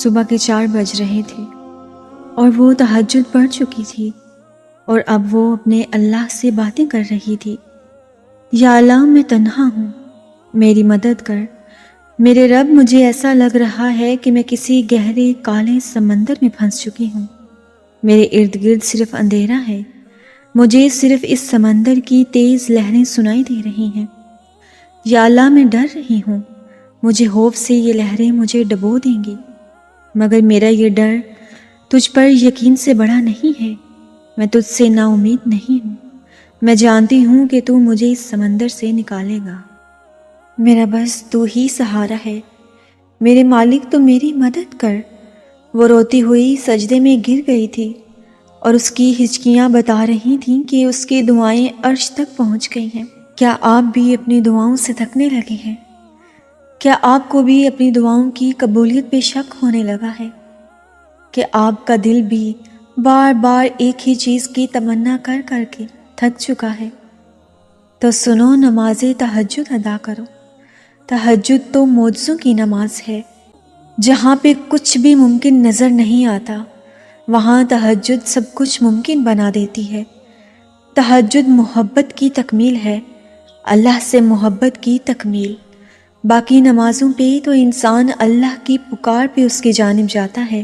صبح کے 4 بج رہے تھے اور وہ تہجد پڑھ چکی تھی اور اب وہ اپنے اللہ سے باتیں کر رہی تھی۔ یا اللہ، میں تنہا ہوں، میری مدد کر۔ میرے رب، مجھے ایسا لگ رہا ہے کہ میں کسی گہرے کالے سمندر میں پھنس چکی ہوں۔ میرے ارد گرد صرف اندھیرا ہے، مجھے صرف اس سمندر کی تیز لہریں سنائی دے رہی ہیں۔ یا اللہ، میں ڈر رہی ہوں، مجھے خوف سے یہ لہریں مجھے ڈبو دیں گی، مگر میرا یہ ڈر تجھ پر یقین سے بڑا نہیں ہے۔ میں تجھ سے نا امید نہیں ہوں، میں جانتی ہوں کہ تو مجھے اس سمندر سے نکالے گا۔ میرا بس تو ہی سہارا ہے، میرے مالک تو میری مدد کر۔ وہ روتی ہوئی سجدے میں گر گئی تھی اور اس کی ہچکیاں بتا رہی تھیں کہ اس کی دعائیں عرش تک پہنچ گئی ہیں۔ کیا آپ بھی اپنی دعاؤں سے تھکنے لگے ہیں؟ کیا آپ کو بھی اپنی دعاؤں کی قبولیت پہ شک ہونے لگا ہے کہ آپ کا دل بھی بار بار ایک ہی چیز کی تمنا کر کر کے تھک چکا ہے؟ تو سنو، نماز تہجد ادا کرو۔ تہجد تو معجزوں کی نماز ہے۔ جہاں پہ کچھ بھی ممکن نظر نہیں آتا، وہاں تہجد سب کچھ ممکن بنا دیتی ہے۔ تہجد محبت کی تکمیل ہے، اللہ سے محبت کی تکمیل۔ باقی نمازوں پہ تو انسان اللہ کی پکار پہ اس کی جانب جاتا ہے،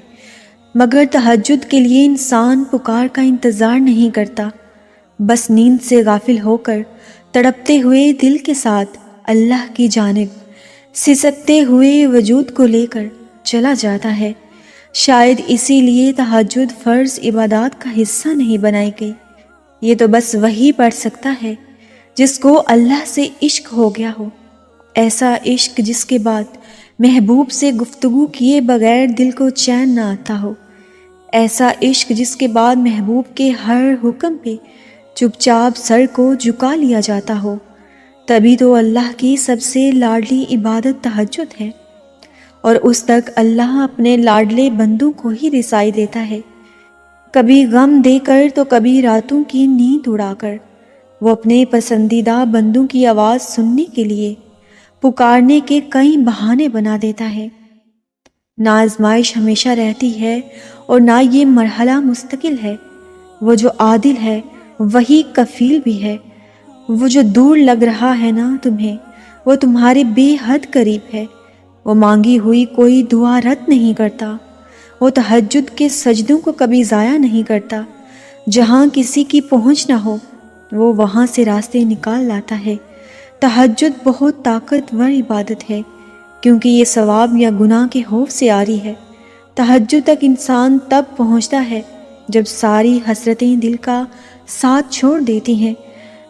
مگر تہجد کے لیے انسان پکار کا انتظار نہیں کرتا، بس نیند سے غافل ہو کر تڑپتے ہوئے دل کے ساتھ اللہ کی جانب سسکتے ہوئے وجود کو لے کر چلا جاتا ہے۔ شاید اسی لیے تہجد فرض عبادات کا حصہ نہیں بنائی گئی۔ یہ تو بس وہی پڑھ سکتا ہے جس کو اللہ سے عشق ہو گیا ہو، ایسا عشق جس کے بعد محبوب سے گفتگو کیے بغیر دل کو چین نہ آتا ہو، ایسا عشق جس کے بعد محبوب کے ہر حکم پہ چپ چاپ سر کو جھکا لیا جاتا ہو۔ تبھی تو اللہ کی سب سے لاڈلی عبادت تہجد ہے، اور اس تک اللہ اپنے لاڈلے بندوں کو ہی رسائی دیتا ہے، کبھی غم دے کر تو کبھی راتوں کی نیند اڑا کر۔ وہ اپنے پسندیدہ بندوں کی آواز سننے کے لیے پکارنے کے کئی بہانے بنا دیتا ہے۔ نہ آزمائش ہمیشہ رہتی ہے اور نہ یہ مرحلہ مستقل ہے۔ وہ جو عادل ہے وہی کفیل بھی ہے۔ وہ جو دور لگ رہا ہے نا تمہیں، وہ تمہارے بے حد قریب ہے۔ وہ مانگی ہوئی کوئی دعا رد نہیں کرتا۔ وہ تہجد کے سجدوں کو کبھی ضائع نہیں کرتا۔ جہاں کسی کی پہنچ نہ ہو، وہ وہاں سے راستے نکال لاتا ہے۔ تہجد بہت طاقتور عبادت ہے، کیونکہ یہ ثواب یا گناہ کے خوف سے عاری ہے۔ تہجد تک انسان تب پہنچتا ہے جب ساری حسرتیں دل کا ساتھ چھوڑ دیتی ہیں۔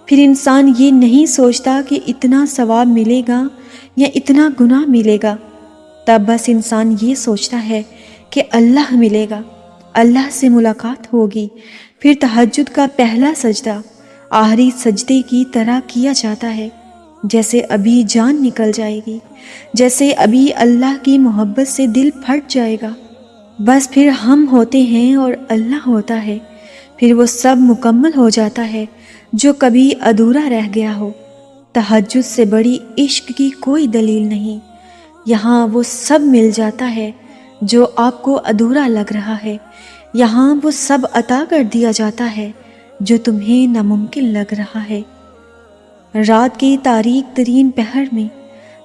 پھر انسان یہ نہیں سوچتا کہ اتنا ثواب ملے گا یا اتنا گناہ ملے گا، تب بس انسان یہ سوچتا ہے کہ اللہ ملے گا، اللہ سے ملاقات ہوگی۔ پھر تہجد کا پہلا سجدہ آخری سجدے کی طرح کیا جاتا ہے، جیسے ابھی جان نکل جائے گی، جیسے ابھی اللہ کی محبت سے دل پھٹ جائے گا۔ بس پھر ہم ہوتے ہیں اور اللہ ہوتا ہے، پھر وہ سب مکمل ہو جاتا ہے جو کبھی ادھورا رہ گیا ہو۔ تہجد سے بڑی عشق کی کوئی دلیل نہیں۔ یہاں وہ سب مل جاتا ہے جو آپ کو ادھورا لگ رہا ہے، یہاں وہ سب عطا کر دیا جاتا ہے جو تمہیں ناممکن لگ رہا ہے۔ رات کی تاریک ترین پہر میں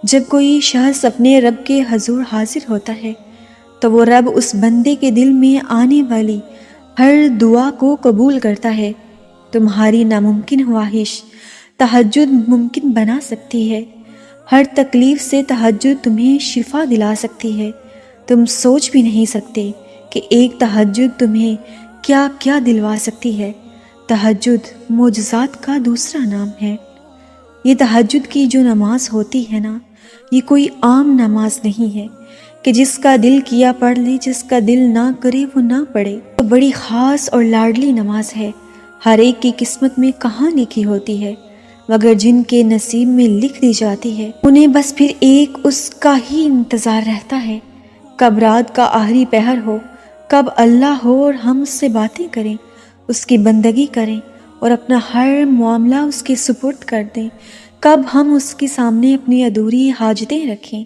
جب کوئی شخص اپنے رب کے حضور حاضر ہوتا ہے تو وہ رب اس بندے کے دل میں آنے والی ہر دعا کو قبول کرتا ہے۔ تمہاری ناممکن خواہش تہجد ممکن بنا سکتی ہے۔ ہر تکلیف سے تہجد تمہیں شفا دلا سکتی ہے۔ تم سوچ بھی نہیں سکتے کہ ایک تہجد تمہیں کیا کیا دلوا سکتی ہے۔ تہجد معجزات کا دوسرا نام ہے۔ یہ تہجد کی جو نماز ہوتی ہے نا، یہ کوئی عام نماز نہیں ہے کہ جس کا دل کیا پڑھ لے، جس کا دل نہ کرے وہ نہ پڑھے۔ تو بڑی خاص اور لاڈلی نماز ہے، ہر ایک کی قسمت میں کہاں لکھی ہوتی ہے، مگر جن کے نصیب میں لکھ دی جاتی ہے انہیں بس پھر ایک اس کا ہی انتظار رہتا ہے، کب رات کا آخری پہر ہو، کب اللہ ہو اور ہم اس سے باتیں کریں، اس کی بندگی کریں اور اپنا ہر معاملہ اس کے سپرد کر دیں، کب ہم اس کے سامنے اپنی ادھوری حاجتیں رکھیں۔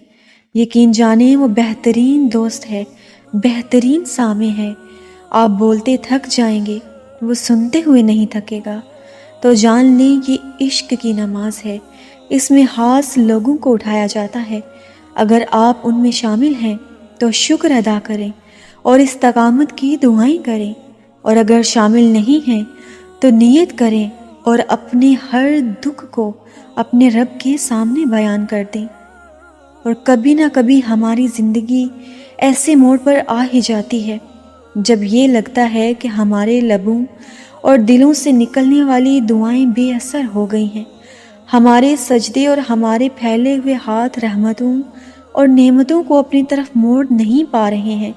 یقین جانیں وہ بہترین دوست ہے، بہترین سامع ہے۔ آپ بولتے تھک جائیں گے، وہ سنتے ہوئے نہیں تھکے گا۔ تو جان لیں یہ عشق کی نماز ہے، اس میں خاص لوگوں کو اٹھایا جاتا ہے۔ اگر آپ ان میں شامل ہیں تو شکر ادا کریں اور استقامت کی دعائیں کریں، اور اگر شامل نہیں ہیں تو نیت کریں اور اپنے ہر دکھ کو اپنے رب کے سامنے بیان کر دیں۔ اور کبھی نہ کبھی ہماری زندگی ایسے موڑ پر آ ہی جاتی ہے جب یہ لگتا ہے کہ ہمارے لبوں اور دلوں سے نکلنے والی دعائیں بے اثر ہو گئی ہیں، ہمارے سجدے اور ہمارے پھیلے ہوئے ہاتھ رحمتوں اور نعمتوں کو اپنی طرف موڑ نہیں پا رہے ہیں۔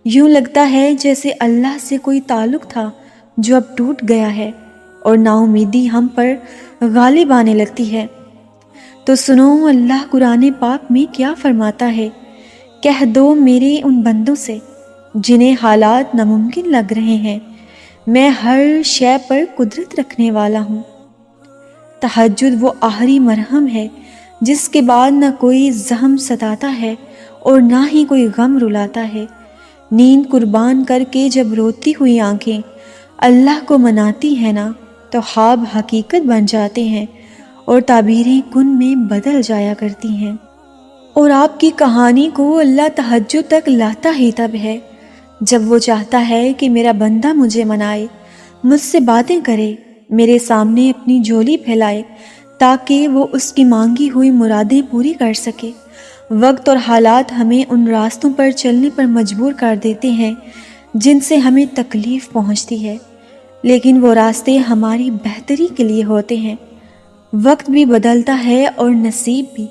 یوں لگتا ہے جیسے اللہ سے کوئی تعلق تھا جو اب ٹوٹ گیا ہے، اور نا امیدی ہم پر غالب آنے لگتی ہے۔ تو سنو اللہ قرآن پاک میں کیا فرماتا ہے، کہہ دو میرے ان بندوں سے جنہیں حالات ناممکن لگ رہے ہیں، میں ہر شے پر قدرت رکھنے والا ہوں۔ تہجد وہ آخری مرہم ہے جس کے بعد نہ کوئی زخم ستاتا ہے اور نہ ہی کوئی غم رلاتا ہے۔ نیند قربان کر کے جب روتی ہوئی آنکھیں اللہ کو مناتی ہیں نا، تو خواب حقیقت بن جاتے ہیں اور تعبیریں کن میں بدل جایا کرتی ہیں۔ اور آپ کی کہانی کو اللہ تہجد تک لاتا ہی تب ہے جب وہ چاہتا ہے کہ میرا بندہ مجھے منائے، مجھ سے باتیں کرے، میرے سامنے اپنی جھولی پھیلائے تاکہ وہ اس کی مانگی ہوئی مرادیں پوری کر سکے۔ وقت اور حالات ہمیں ان راستوں پر چلنے پر مجبور کر دیتے ہیں جن سے ہمیں تکلیف پہنچتی ہے، لیکن وہ راستے ہماری بہتری کے لیے ہوتے ہیں۔ وقت بھی بدلتا ہے اور نصیب بھی،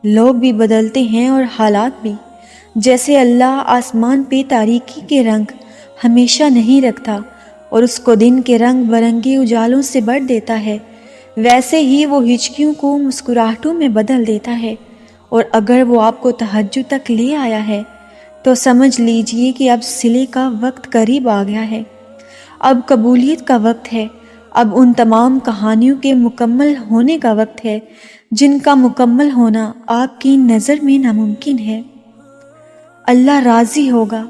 لوگ بھی بدلتے ہیں اور حالات بھی۔ جیسے اللہ آسمان پہ تاریکی کے رنگ ہمیشہ نہیں رکھتا اور اس کو دن کے رنگ برنگے اجالوں سے بھر دیتا ہے، ویسے ہی وہ ہچکیوں کو مسکراہٹوں میں بدل دیتا ہے۔ اور اگر وہ آپ کو تہجد تک لے آیا ہے تو سمجھ لیجئے کہ اب صلے کا وقت قریب آ گیا ہے، اب قبولیت کا وقت ہے، اب ان تمام کہانیوں کے مکمل ہونے کا وقت ہے جن کا مکمل ہونا آپ کی نظر میں ناممکن ہے۔ اللہ راضی ہوگا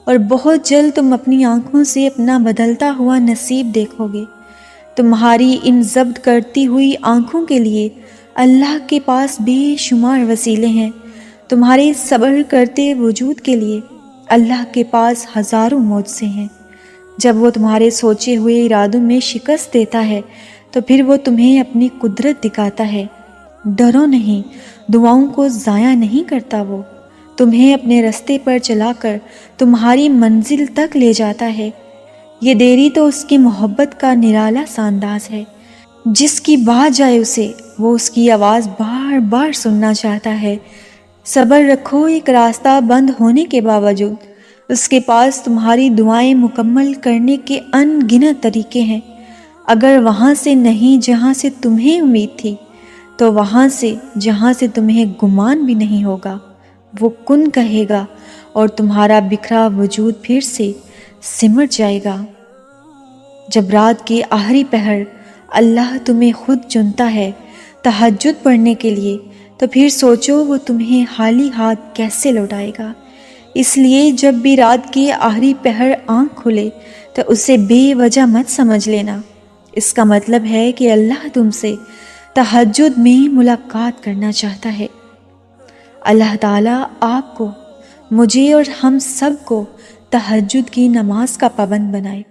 اور بہت جلد تم اپنی آنکھوں سے اپنا بدلتا ہوا نصیب دیکھو گے۔ تمہاری ان ضبط کرتی ہوئی آنکھوں کے لیے اللہ کے پاس بے شمار وسیلے ہیں، تمہارے صبر کرتے وجود کے لیے اللہ کے پاس ہزاروں معجزے ہیں۔ جب وہ تمہارے سوچے ہوئے ارادوں میں شکست دیتا ہے تو پھر وہ تمہیں اپنی قدرت دکھاتا ہے۔ ڈرو نہیں، دعاؤں کو ضائع نہیں کرتا، وہ تمہیں اپنے رستے پر چلا کر تمہاری منزل تک لے جاتا ہے۔ یہ دیری تو اس کی محبت کا نرالا سا انداز ہے، جس کی بات جائے اسے وہ اس کی آواز بار بار سننا چاہتا ہے۔ صبر رکھو، ایک راستہ بند ہونے کے باوجود اس کے پاس تمہاری دعائیں مکمل کرنے کے ان گنت طریقے ہیں۔ اگر وہاں سے نہیں جہاں سے تمہیں امید تھی، تو وہاں سے جہاں سے تمہیں گمان بھی نہیں ہوگا وہ کن کہے گا اور تمہارا بکھرا وجود پھر سے سمٹ جائے گا۔ جب رات کے آخری پہر اللہ تمہیں خود چنتا ہے تہجد پڑھنے کے لیے، تو پھر سوچو وہ تمہیں خالی ہاتھ کیسے لوٹائے گا۔ اس لیے جب بھی رات کے آخری پہر آنکھ کھلے تو اسے بے وجہ مت سمجھ لینا، اس کا مطلب ہے کہ اللہ تم سے تہجد میں ملاقات کرنا چاہتا ہے۔ اللہ تعالیٰ آپ کو، مجھے اور ہم سب کو تہجد کی نماز کا پابند بنائے۔